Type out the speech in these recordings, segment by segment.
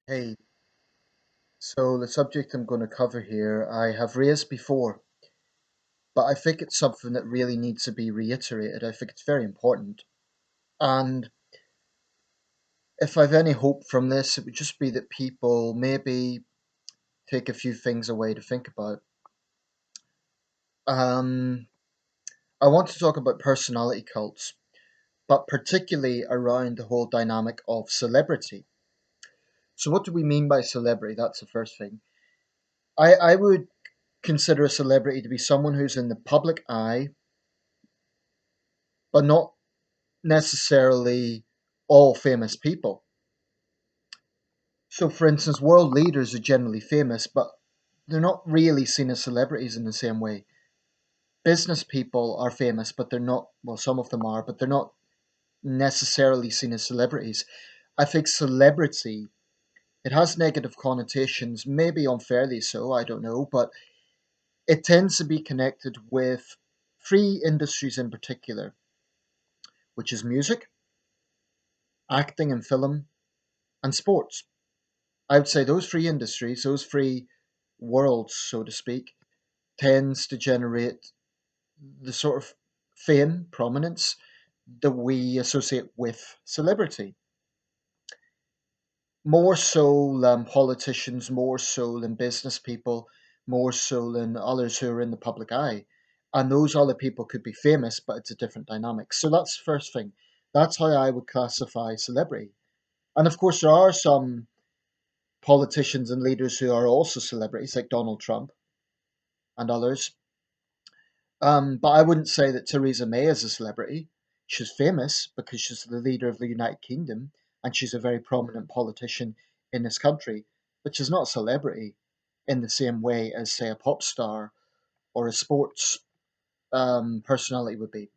Hey, so the subject I'm going to cover here, I have raised before, but I think it's something that really needs to be reiterated. I think it's very important. And if I've any hope from this, it would just be that people maybe take a few things away to think about. Um, I want to talk about personality cults, but particularly around the whole dynamic of celebrity. So, what do we mean by celebrity? That's the first thing. I would consider a celebrity to be someone who's in the public eye, but not necessarily all famous people. So, for instance, world leaders are generally famous, but they're not really seen as celebrities in the same way. Business people are famous, but they're not, well, some of them are, but they're not necessarily seen as celebrities. I think celebrity, it has negative connotations, maybe unfairly so, I don't know, but it tends to be connected with three industries in particular, which is music, acting and film, and sports. I would say those three industries, those three worlds, so to speak, tends to generate the sort of fame, prominence that we associate with celebrity. More so than politicians, more so than business people, more so than others who are in the public eye. And those other people could be famous, but it's a different dynamic. So that's the first thing. That's how I would classify celebrity. And of course, there are some politicians and leaders who are also celebrities, like Donald Trump and others. But I wouldn't say that Theresa May is a celebrity. She's famous because she's the leader of the United Kingdom and she's a very prominent politician in this country, but she's not a celebrity in the same way as, say, a pop star or a sports personality would be.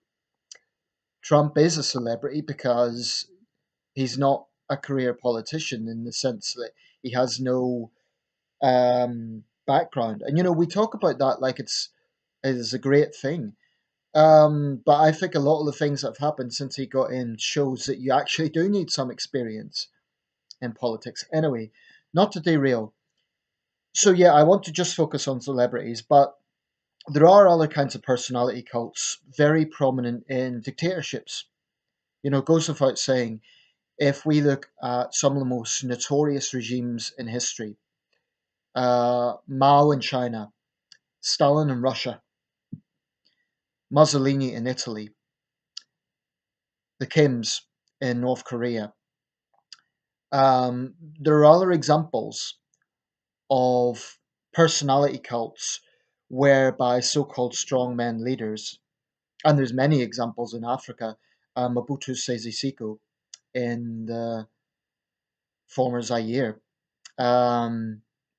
Trump is a celebrity because he's not a career politician in the sense that he has no background. And, we talk about that like it's a great thing. But I think a lot of the things that have happened since he got in shows that you actually do need some experience in politics. Anyway, not to derail. So yeah, I want to just focus on celebrities, but there are other kinds of personality cults very prominent in dictatorships. It goes without saying, if we look at some of the most notorious regimes in history, Mao in China, Stalin in Russia, Mussolini in Italy, the Kims in North Korea. There are other examples of personality cults whereby so-called strongmen leaders, and there's many examples in Africa. Mobutu Sese Seko in the former Zaire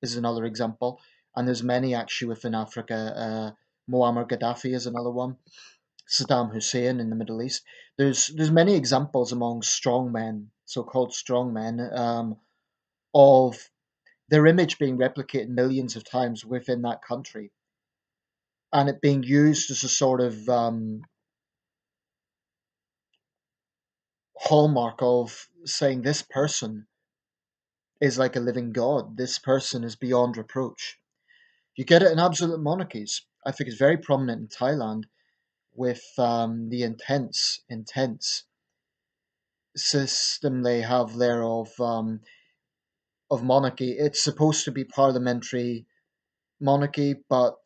is another example, and there's many actually within Africa. Muammar Gaddafi is another one. Saddam Hussein in the Middle East. There's many examples among strongmen, so-called strongmen, of their image being replicated millions of times within that country and it being used as a sort of hallmark of saying this person is like a living god, this person is beyond reproach. You get it in absolute monarchies. I think it's very prominent in Thailand with the intense system they have there of monarchy. It's supposed to be parliamentary monarchy, but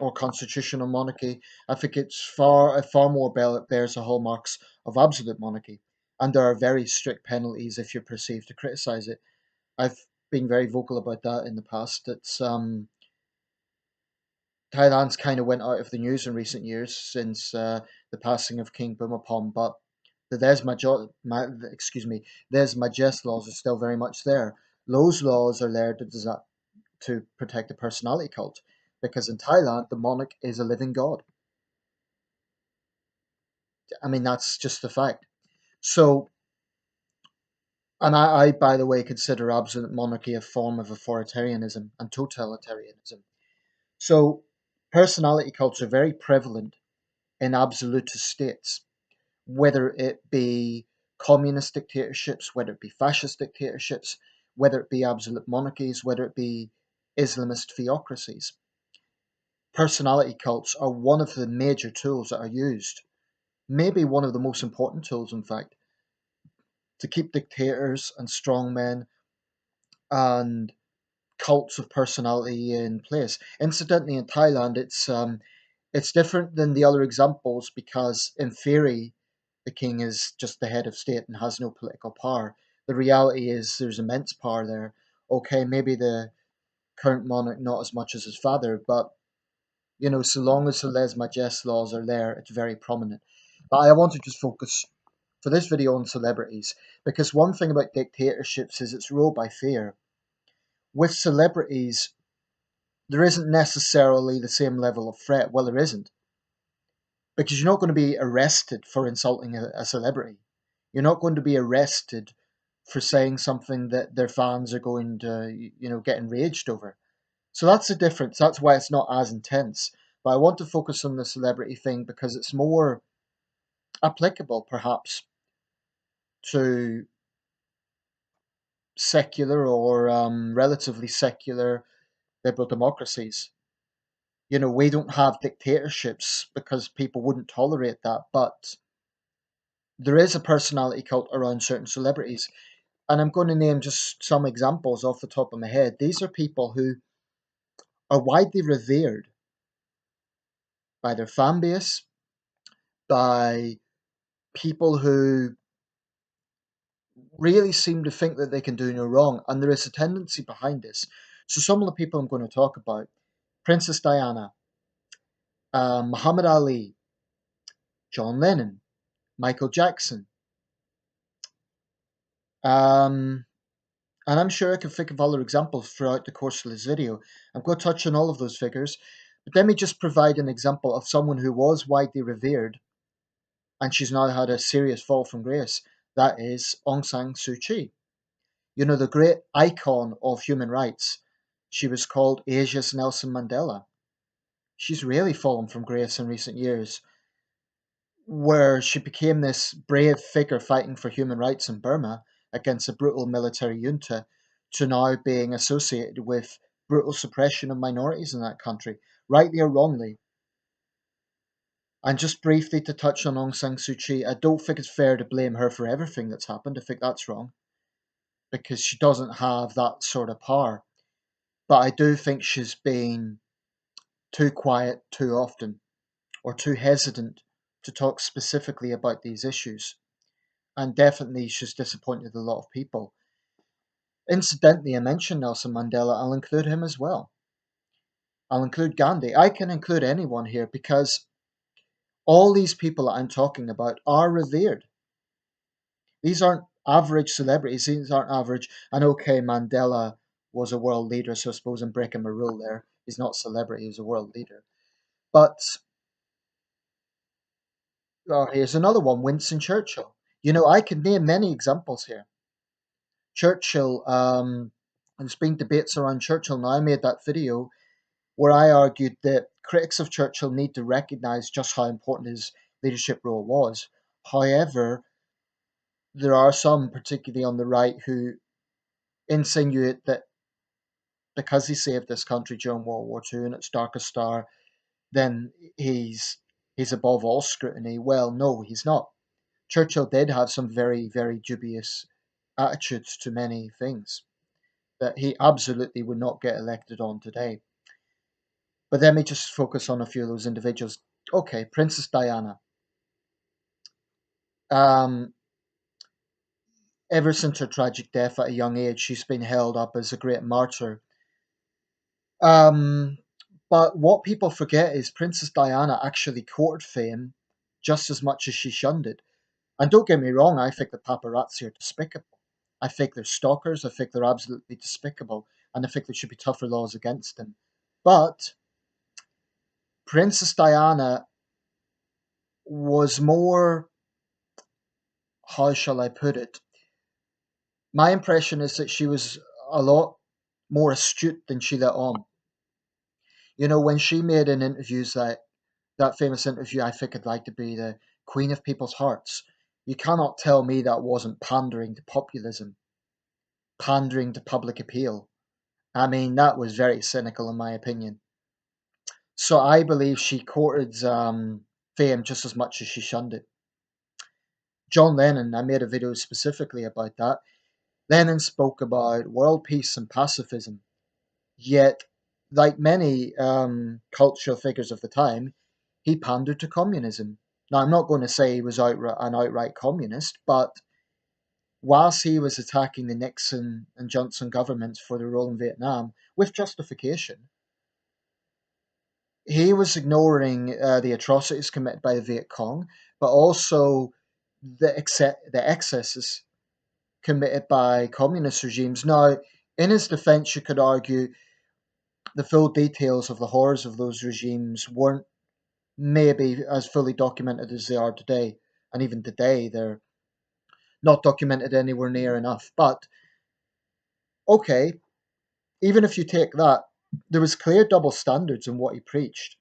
or constitutional monarchy. I think it far more bears the hallmarks of absolute monarchy, and there are very strict penalties if you're perceived to criticize it. I've been very vocal about that in the past. It's Thailand's kind of went out of the news in recent years since the passing of King Bhumibol, but the Des Majest laws are still very much there. Those laws are there to protect the personality cult. Because in Thailand, the monarch is a living god. I mean, that's just a fact. So, and I, by the way, consider absolute monarchy a form of authoritarianism and totalitarianism. So, personality cults are very prevalent in absolutist states, whether it be communist dictatorships, whether it be fascist dictatorships, whether it be absolute monarchies, whether it be Islamist theocracies. Personality cults are one of the major tools that are used, maybe one of the most important tools, in fact, to keep dictators and strongmen and cults of personality in place. Incidentally, in Thailand, it's different than the other examples because, in theory, the king is just the head of state and has no political power. The reality is there's immense power there. Okay, maybe the current monarch not as much as his father, but so long as the lèse majesté laws are there, it's very prominent. But I want to just focus for this video on celebrities because one thing about dictatorships is it's ruled by fear. With celebrities, there isn't necessarily the same level of threat. Well, there isn't because you're not going to be arrested for insulting a celebrity. You're not going to be arrested for saying something that their fans are going to, get enraged over. So that's the difference. That's why it's not as intense. But I want to focus on the celebrity thing because it's more applicable, perhaps, to secular or relatively secular liberal democracies. We don't have dictatorships because people wouldn't tolerate that, but there is a personality cult around certain celebrities. And I'm going to name just some examples off the top of my head. These are people who are widely revered by their fan base, by people who really seem to think that they can do no wrong. And there is a tendency behind this. So some of the people I'm going to talk about: Princess Diana, Muhammad Ali, John Lennon, Michael Jackson. And I'm sure I can think of other examples throughout the course of this video. I'm going to touch on all of those figures. But let me just provide an example of someone who was widely revered and she's now had a serious fall from grace. That is Aung San Suu Kyi. The great icon of human rights. She was called Asia's Nelson Mandela. She's really fallen from grace in recent years, where she became this brave figure fighting for human rights in Burma against a brutal military junta, to now being associated with brutal suppression of minorities in that country, rightly or wrongly. And just briefly to touch on Aung San Suu Kyi, I don't think it's fair to blame her for everything that's happened. I think that's wrong because she doesn't have that sort of power. But I do think she's been too quiet too often, or too hesitant to talk specifically about these issues. And definitely she's disappointed a lot of people. Incidentally, I mentioned Nelson Mandela, I'll include him as well. I'll include Gandhi. I can include anyone here because all these people that I'm talking about are revered. These aren't average celebrities, these aren't average. And okay, Mandela was a world leader, so I suppose I'm breaking my rule there. He's not a celebrity, he's a world leader. But here's another one: Winston Churchill. I could name many examples here. Churchill, there's been debates around Churchill now. I made that video where I argued that critics of Churchill need to recognise just how important his leadership role was. However, there are some, particularly on the right, who insinuate that because he saved this country during World War II in its darkest hour, then he's above all scrutiny. Well, no, he's not. Churchill did have some very, very dubious attitudes to many things that he absolutely would not get elected on today. But let me just focus on a few of those individuals. Okay, Princess Diana. Um, Ever since her tragic death at a young age, she's been held up as a great martyr. Um, but what people forget is Princess Diana actually courted fame just as much as she shunned it. And don't get me wrong, I think the paparazzi are despicable. I think they're stalkers. I think they're absolutely despicable. And I think there should be tougher laws against them. But Princess Diana was more, how shall I put it? My impression is that she was a lot more astute than she let on. When she made in interviews that famous interview, I think I'd like to be the queen of people's hearts. You cannot tell me that wasn't pandering to populism. pandering to public appeal. I mean, that was very cynical in my opinion. So I believe she courted fame just as much as she shunned it. John Lennon, I made a video specifically about that. Lennon spoke about world peace and pacifism, yet, like many cultural figures of the time, he pandered to communism. Now, I'm not going to say he was an outright communist, but whilst he was attacking the Nixon and Johnson governments for their role in Vietnam with justification, he was ignoring the atrocities committed by the Viet Cong, but also the excesses committed by communist regimes. Now, in his defense, you could argue the full details of the horrors of those regimes weren't maybe as fully documented as they are today. And even today, they're not documented anywhere near enough. But okay, even if you take that, there was clear double standards in what he preached.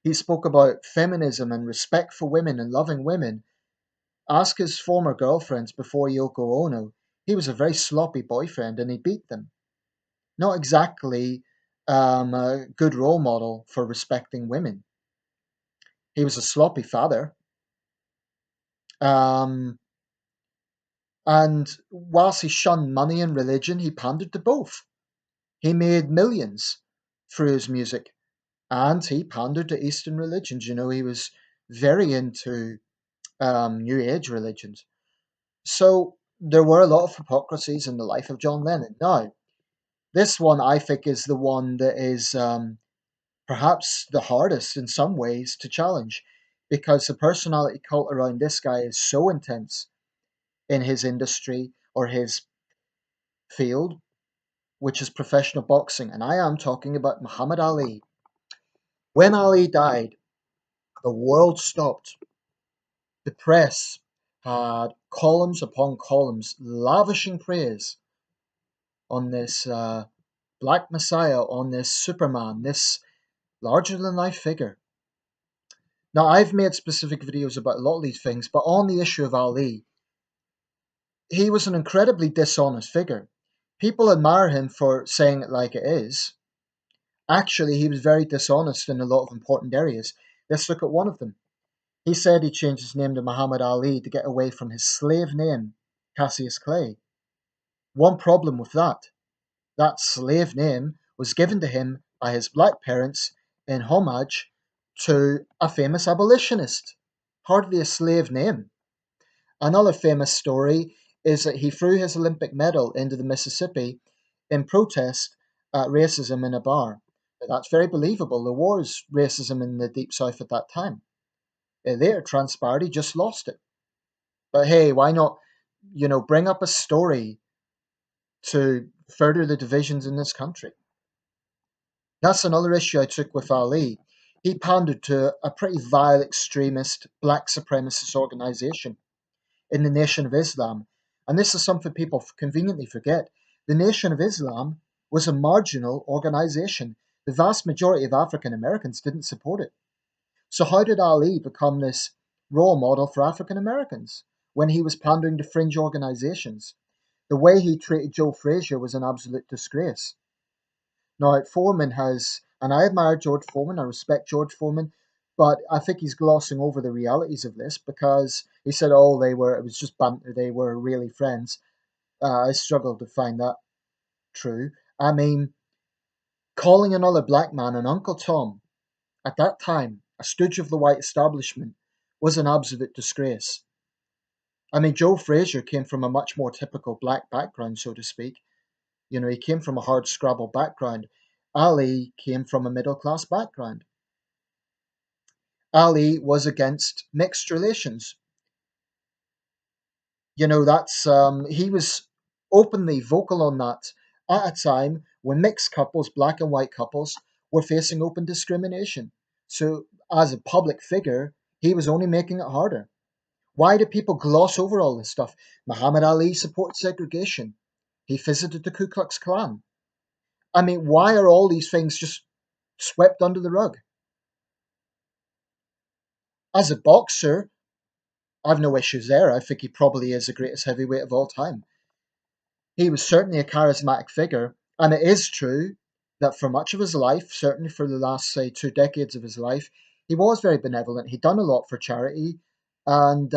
He spoke about feminism and respect for women and loving women. Ask his former girlfriends before Yoko Ono. He was a very sloppy boyfriend and he beat them. Not exactly a good role model for respecting women. He was a sloppy father. Um, and whilst he shunned money and religion, he pandered to both. He made millions through his music and he pandered to Eastern religions. You know, he was very into New Age religions. So there were a lot of hypocrisies in the life of John Lennon. Now, this one I think is the one that is perhaps the hardest in some ways to challenge because the personality cult around this guy is so intense in his industry or his field, which is professional boxing. And I am talking about Muhammad Ali. When Ali died, the world stopped. The press had columns upon columns lavishing praise on this Black Messiah, on this Superman, this larger than life figure. Now, I've made specific videos about a lot of these things, but on the issue of Ali, he was an incredibly dishonest figure. People admire him for saying it like it is. Actually, he was very dishonest in a lot of important areas. Let's look at one of them. He said he changed his name to Muhammad Ali to get away from his slave name, Cassius Clay. One problem with that. That slave name was given to him by his black parents in homage to a famous abolitionist. Hardly a slave name. Another famous story is that he threw his Olympic medal into the Mississippi in protest at racism in a bar. That's very believable. There was racism in the Deep South at that time. It later transpired he just lost it. But hey, why not, bring up a story to further the divisions in this country? That's another issue I took with Ali. He pandered to a pretty vile extremist black supremacist organization in the Nation of Islam. And this is something people conveniently forget. The Nation of Islam was a marginal organization. The vast majority of African Americans didn't support it. So, how did Ali become this role model for African Americans when he was pandering to fringe organizations? The way he treated Joe Frazier was an absolute disgrace. Now, Foreman has, and I admire George Foreman, I respect George Foreman, but I think he's glossing over the realities of this because he said, oh, it was just banter, they were really friends. I struggle to find that true. I mean, calling another black man an Uncle Tom at that time, a stooge of the white establishment, was an absolute disgrace. I mean, Joe Frazier came from a much more typical black background, so to speak. He came from a hard scrabble background. Ali came from a middle class background. Ali was against mixed relations. That's he was openly vocal on that at a time when mixed couples, black and white couples, were facing open discrimination. So, as a public figure, he was only making it harder. Why do people gloss over all this stuff? Muhammad Ali supported segregation. He visited the Ku Klux Klan. I mean, why are all these things just swept under the rug? As a boxer, I've no issues there. I think he probably is the greatest heavyweight of all time. He was certainly a charismatic figure, and it is true that for much of his life, certainly for the last, say, 2 decades of his life, he was very benevolent. He'd done a lot for charity, and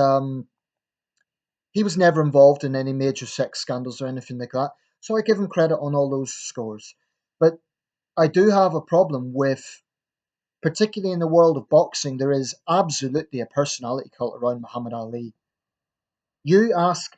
he was never involved in any major sex scandals or anything like that. So I give him credit on all those scores. But I do have a problem with, particularly in the world of boxing, there is absolutely a personality cult around Muhammad Ali. You ask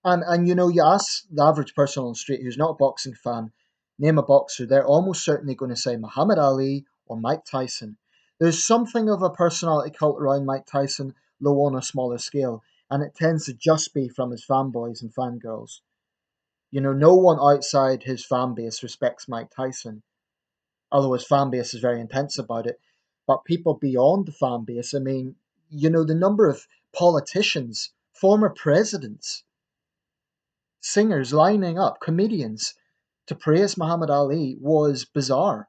And you ask the average person on the street who's not a boxing fan, name a boxer, they're almost certainly going to say Muhammad Ali or Mike Tyson. There's something of a personality cult around Mike Tyson, though on a smaller scale, and it tends to just be from his fanboys and fangirls. No one outside his fan base respects Mike Tyson, although his fan base is very intense about it. But people beyond the fan base, I mean, the number of politicians, former presidents, singers lining up, comedians, to praise Muhammad Ali was bizarre.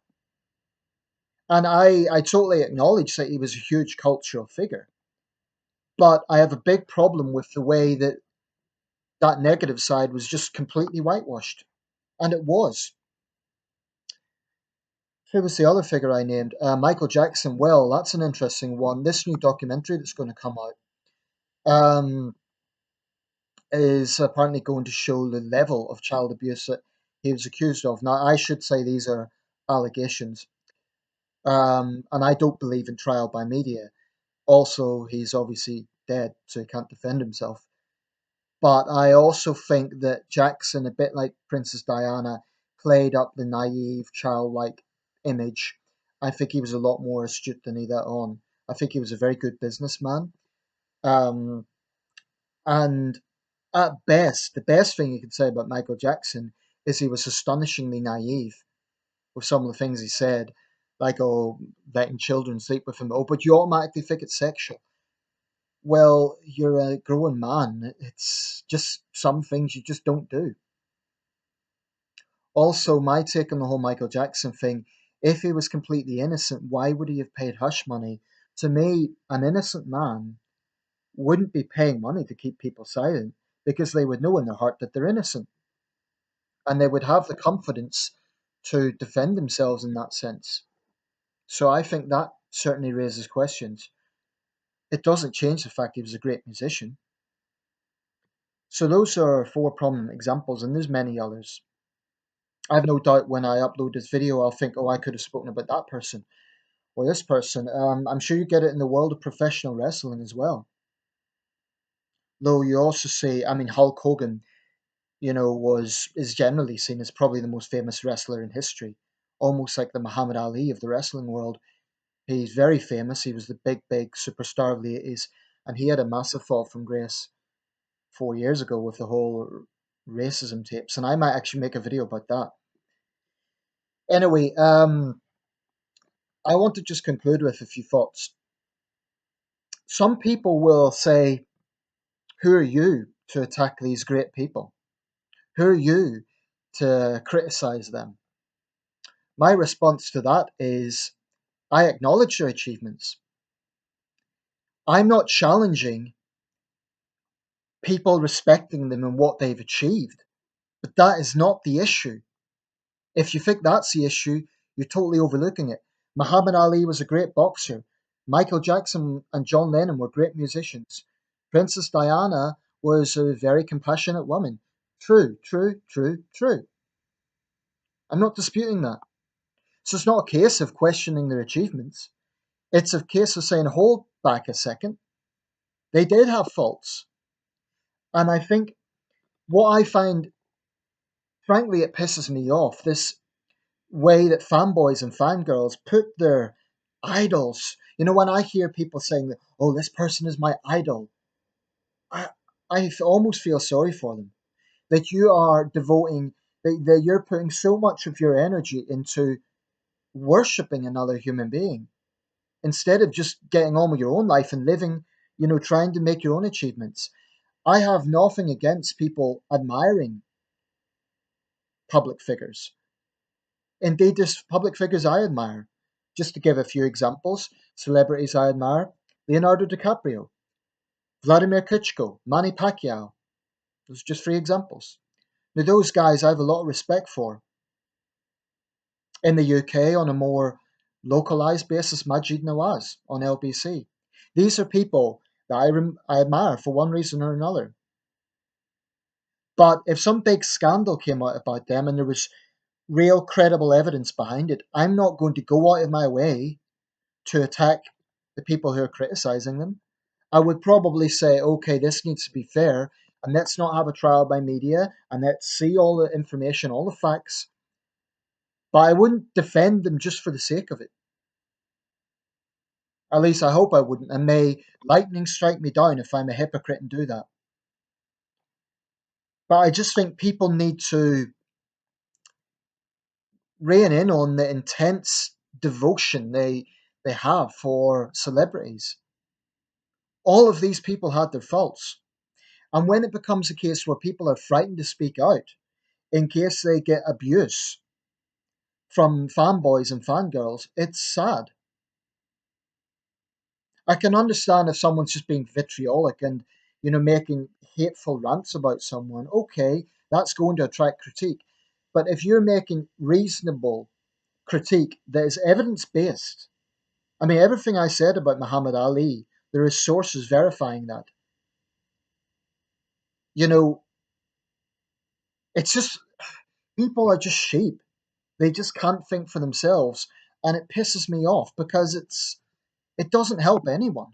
And I totally acknowledge that he was a huge cultural figure. But I have a big problem with the way that that negative side was just completely whitewashed. And it was. Who was the other figure I named? Michael Jackson. Well, that's an interesting one. This new documentary that's going to come out is apparently going to show the level of child abuse that he was accused of. Now, I should say these are allegations. And I don't believe in trial by media. Also, he's obviously dead, so he can't defend himself. But I also think that Jackson, a bit like Princess Diana, played up the naive, childlike image. I think he was a lot more astute than he let on. I think he was a very good businessman. Um, and at best, the best thing you could say about Michael Jackson is he was astonishingly naive with some of the things he said, like, oh, letting children sleep with him. Oh, but you automatically think it's sexual. Well, you're a grown man. It's just some things you just don't do. Also, my take on the whole Michael Jackson thing, if he was completely innocent, why would he have paid hush money? To me, an innocent man wouldn't be paying money to keep people silent because they would know in their heart that they're innocent and they would have the confidence to defend themselves in that sense. So I think that certainly raises questions. It doesn't change the fact he was a great musician. So those are four prominent examples, and there's many others. I have no doubt when I upload this video, I'll think, oh, I could have spoken about that person or this person. I'm sure you get it in the world of professional wrestling as well. Though you also see, I mean, Hulk Hogan, was is generally seen as probably the most famous wrestler in history, almost like the Muhammad Ali of the wrestling world. He's very famous. He was the big superstar of the 80s, and he had a massive fall from grace 4 years ago with the whole racism tapes. And I might actually make a video about that. Anyway, I want to just conclude with a few thoughts. Some people will say, who are you to attack these great people? Who are you to criticize them? My response to that is, I acknowledge their achievements. I'm not challenging people respecting them and what they've achieved, but that is not the issue. If you think that's the issue, you're totally overlooking it. Muhammad Ali was a great boxer. Michael Jackson and John Lennon were great musicians. Princess Diana was a very compassionate woman. True, true, true, true. I'm not disputing that. So it's not a case of questioning their achievements. It's a case of saying, hold back a second. They did have faults. And I think what I find, frankly, it pisses me off, this way that fanboys and fangirls put their idols. When I hear people saying that, oh, this person is my idol, I, I almost feel sorry for them. That you are devoting, that you're putting so much of your energy into worshipping another human being instead of just getting on with your own life and living, trying to make your own achievements. I have nothing against people admiring public figures. Indeed, there's public figures I admire. Just to give a few examples, celebrities I admire: Leonardo DiCaprio, Vladimir Klitschko, Manny Pacquiao. Those are just three examples. Now, those guys I have a lot of respect for. In the UK, on a more localized basis, Majid Nawaz on LBC. These are people that I admire for one reason or another. But if some big scandal came out about them and there was real credible evidence behind it, I'm not going to go out of my way to attack the people who are criticizing them. I would probably say, okay, this needs to be fair, and let's not have a trial by media, and let's see all the information, all the facts. But I wouldn't defend them just for the sake of it. At least I hope I wouldn't, and may lightning strike me down if I'm a hypocrite and do that. But I just think people need to rein in on the intense devotion they have for celebrities. All of these people had their faults. And when it becomes a case where people are frightened to speak out in case they get abuse from fanboys and fangirls, it's sad. I can understand if someone's just being vitriolic and, making hateful rants about someone. Okay, that's going to attract critique. But if you're making reasonable critique that is evidence based, I mean, everything I said about Muhammad Ali, there is sources verifying that. You know, it's just people are just sheep. They just can't think for themselves, and it pisses me off because it doesn't help anyone.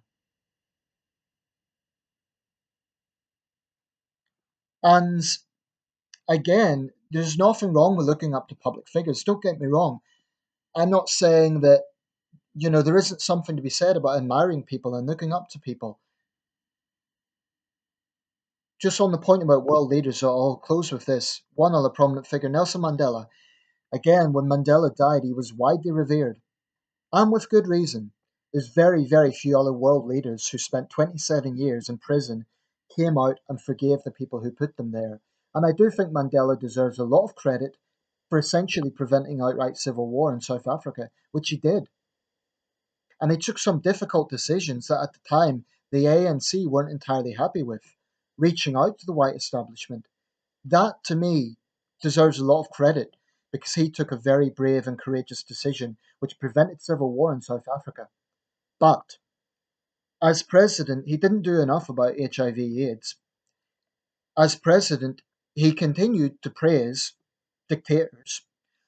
And again, there's nothing wrong with looking up to public figures. Don't get me wrong. I'm not saying that, there isn't something to be said about admiring people and looking up to people. Just on the point about world leaders, I'll close with this. One other prominent figure, Nelson Mandela. Again, when Mandela died, he was widely revered, and with good reason. There's very, very few other world leaders who spent 27 years in prison, came out and forgave the people who put them there. And I do think Mandela deserves a lot of credit for essentially preventing outright civil war in South Africa, which he did. And he took some difficult decisions that at the time the ANC weren't entirely happy with, reaching out to the white establishment. That, to me, deserves a lot of credit because he took a very brave and courageous decision which prevented civil war in South Africa. But as president, he didn't do enough about HIV/AIDS. As president, he continued to praise dictators.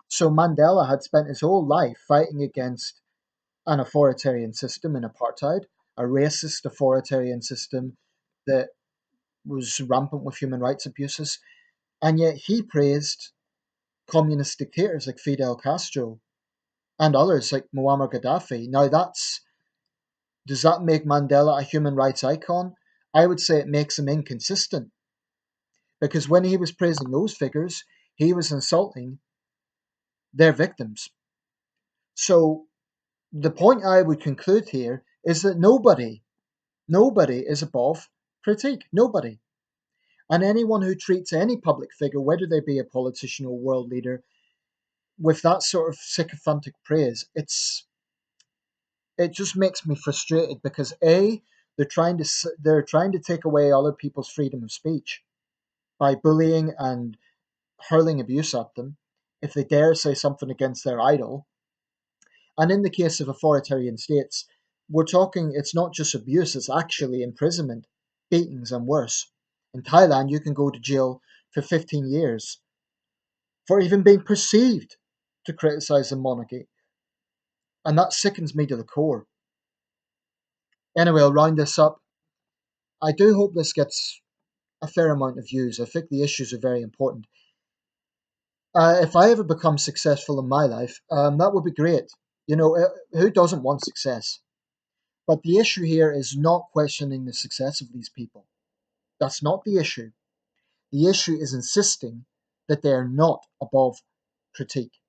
So Mandela had spent his whole life fighting against an authoritarian system in apartheid, a racist authoritarian system that was rampant with human rights abuses, and yet he praised communist dictators like Fidel Castro and others like Muammar Gaddafi. Now does that make Mandela a human rights icon? I would say it makes him inconsistent because when he was praising those figures, he was insulting their victims. So the point I would conclude here is that nobody is above critique. Nobody. And anyone who treats any public figure, whether they be a politician or world leader, with that sort of sycophantic praise, it just makes me frustrated because they're trying to take away other people's freedom of speech by bullying and hurling abuse at them if they dare say something against their idol. And in the case of authoritarian states, we're talking it's not just abuse, it's actually imprisonment, beatings, and worse. In Thailand, you can go to jail for 15 years for even being perceived to criticize the monarchy. And that sickens me to the core. Anyway, I'll round this up. I do hope this gets a fair amount of views. I think the issues are very important. If I ever become successful in my life, that would be great. Who doesn't want success? But the issue here is not questioning the success of these people. That's not the issue. The issue is insisting that they are not above critique.